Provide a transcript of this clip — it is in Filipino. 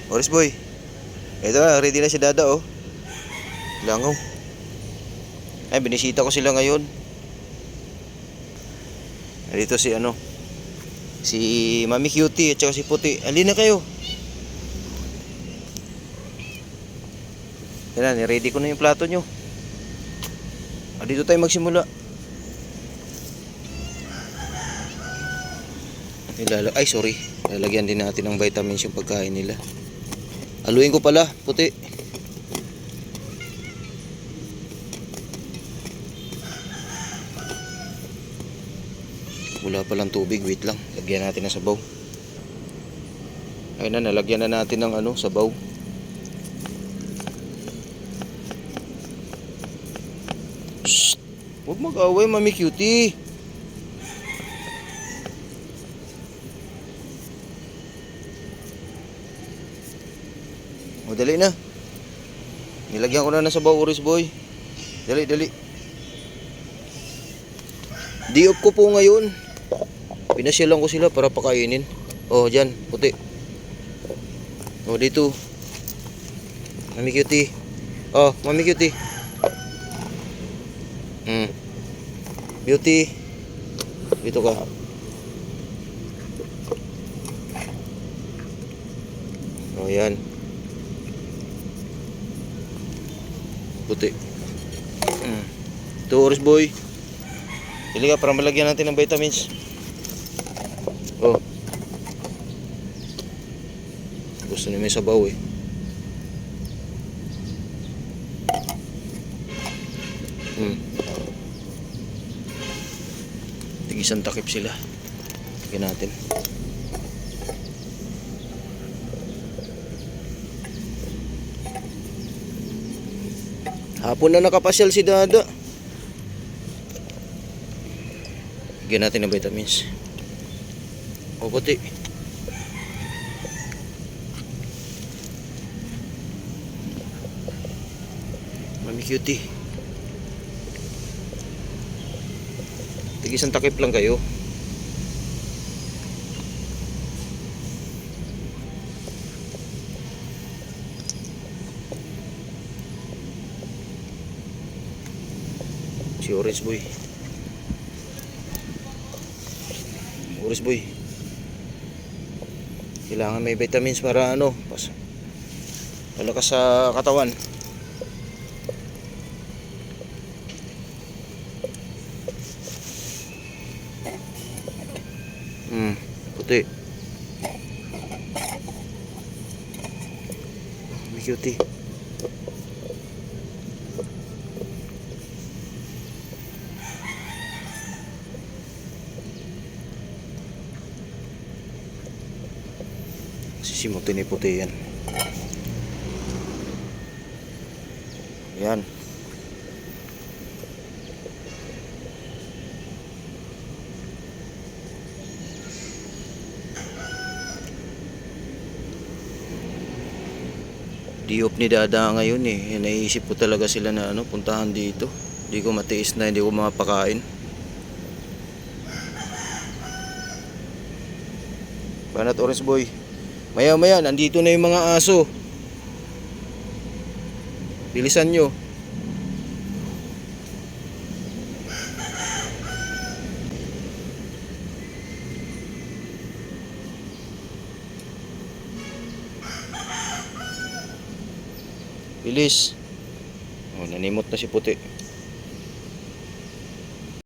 Oris boy. Ito na, ready na si Dada oh. Langaw. Ay, binisita ko sila ngayon. Dito si ano, si Mami Cutie at saka si Puti. Alin na kayo. Yan na, ready ko na yung plato nyo. Dito tayo magsimula. Ay sorry, lalagyan din natin ng vitamins yung pagkain nila. Haluin ko pala, Puti. Wala palang tubig, wait lang. Lagyan natin ng sabaw. Ayun na, nalagyan na natin ng ano, sabaw. Shhh! Huwag mag-away, Mami Cutie. O, dali na. Nilagyan ko na ng sabaw, Oris boy. Dali, dali. Di off ko po ngayon. Pinasyalan ko sila para pakainin. Oh, dyan, Puti. Oh, dito. Mami Cutie. Oh, Mami Cutie. Beauty. Dito ka. Oh, yan. Puti. Ito, Oris boy. Pili ka para malagyan natin ng vitamins. Oh. Gusto niyo may sabaw eh. Tig-isang takip sila. Tignan natin. Hapon na nakapasyal si Dada. Bigyan natin ng vitamins. O, Puti. Mami Cutie. Tig-isang takip lang kayo. Si Orange boy. Orange boy. Kailangan may vitamins para ano, palakas sa katawan. Puti. May Cutie. Sisimutin ni Puti yan. Yan. Di-off ni Dada ngayon eh. Naisip ko talaga sila na ano, puntahan dito. Hindi ko matiis na hindi ko mapakain. Banat Orange boy. Maya maya, nandito na yung mga aso. Bilisan nyo. Bilis. Oh, nanimot na si Puti.